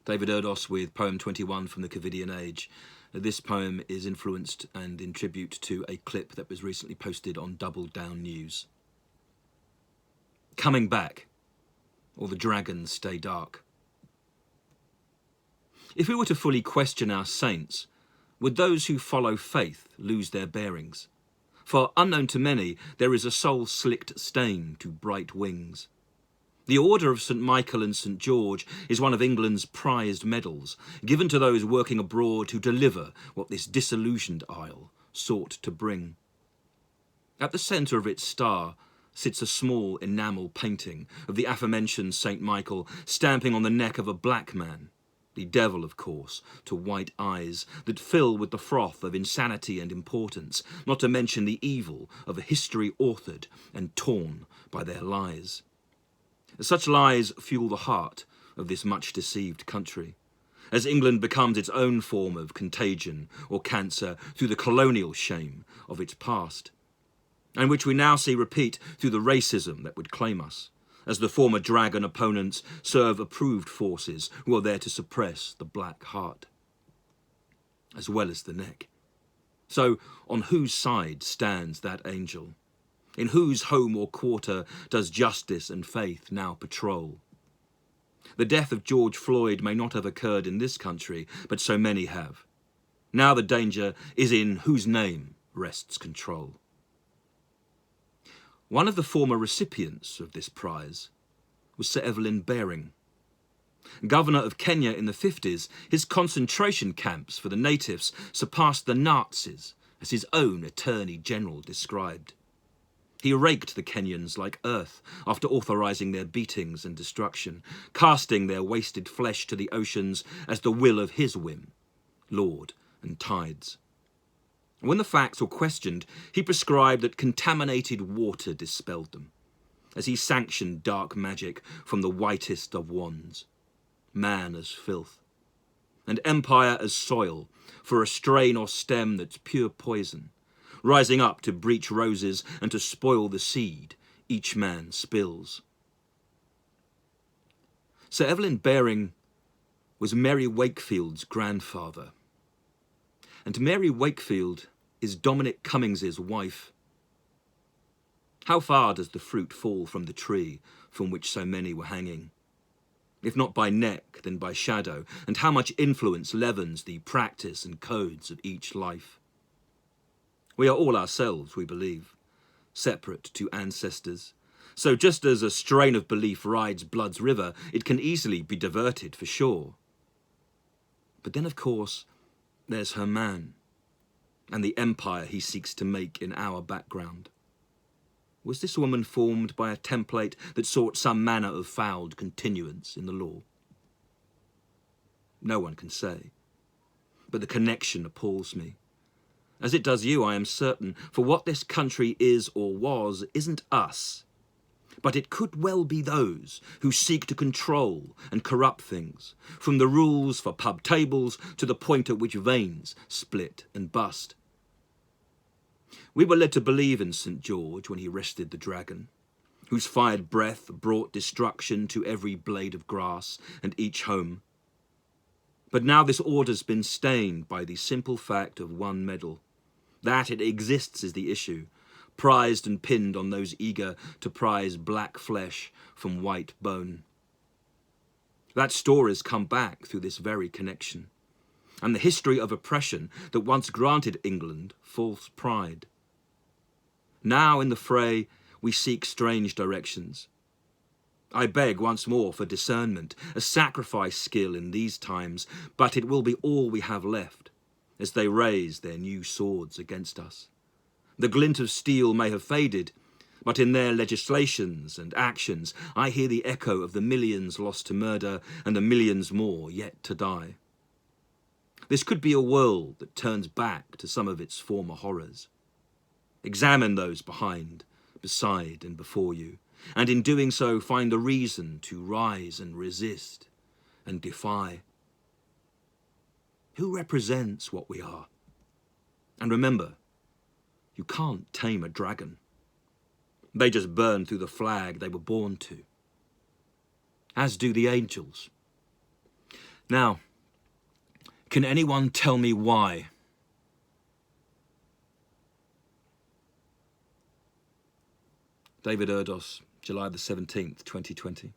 David Erdos with poem 21 from the COVIDIan Age. This poem is influenced and in tribute to a clip that was recently posted on Double Down News. Coming back, or the dragons stay dark. If we were to fully question our saints, would those who follow faith lose their bearings? For unknown to many, there is a soul-slicked stain to bright wings. The Order of St. Michael and St. George is one of England's prized medals, given to those working abroad to deliver what this disillusioned isle sought to bring. At the centre of its star sits a small enamel painting of the aforementioned St. Michael stamping on the neck of a black man, the devil, of course, to white eyes that fill with the froth of insanity and importance, not to mention the evil of a history authored and torn by their lies. Such lies fuel the heart of this much-deceived country, as England becomes its own form of contagion or cancer through the colonial shame of its past, and which we now see repeat through the racism that would claim us, as the former dragon opponents serve approved forces who are there to suppress the black heart, as well as the neck. So, on whose side stands that angel? In whose home or quarter does justice and faith now patrol? The death of George Floyd may not have occurred in this country, but so many have. Now the danger is in whose name rests control. One of the former recipients of this prize was Sir Evelyn Baring. Governor of Kenya in the 50s, his concentration camps for the natives surpassed the Nazis, as his own Attorney General described. He raked the Kenyans like earth after authorising their beatings and destruction, casting their wasted flesh to the oceans as the will of his whim, Lord and tides. When the facts were questioned, he prescribed that contaminated water dispelled them, as he sanctioned dark magic from the whitest of wands, man as filth, and empire as soil for a strain or stem that's pure poison, rising up to breach roses and to spoil the seed each man spills. Sir Evelyn Baring was Mary Wakefield's grandfather, and Mary Wakefield is Dominic Cummings's wife. How far does the fruit fall from the tree from which so many were hanging? If not by neck, then by shadow, and how much influence leavens the practice and codes of each life? We are all ourselves, we believe, separate to ancestors. So just as a strain of belief rides blood's river, it can easily be diverted for sure. But then, of course, there's her man, and the empire he seeks to make in our background. Was this woman formed by a template that sought some manner of fouled continuance in the law? No one can say, but the connection appalls me. As it does you, I am certain, for what this country is or was isn't us, but it could well be those who seek to control and corrupt things, from the rules for pub tables to the point at which veins split and bust. We were led to believe in St. George when he rested the dragon, whose fired breath brought destruction to every blade of grass and each home. But now this order's been stained by the simple fact of one medal. That it exists is the issue, prized and pinned on those eager to prize black flesh from white bone. That story's come back through this very connection, and the history of oppression that once granted England false pride. Now in the fray we seek strange directions. I beg once more for discernment, a sacrifice skill in these times, but it will be all we have left, as they raise their new swords against us. The glint of steel may have faded, but in their legislations and actions I hear the echo of the millions lost to murder and the millions more yet to die. This could be a world that turns back to some of its former horrors. Examine those behind, beside and before you, and in doing so find the reason to rise and resist and defy. Who represents what we are? And remember, you can't tame a dragon. They just burn through the flag they were born to, as do the angels. Now, can anyone tell me why? David Erdos, July the 17th, 2020.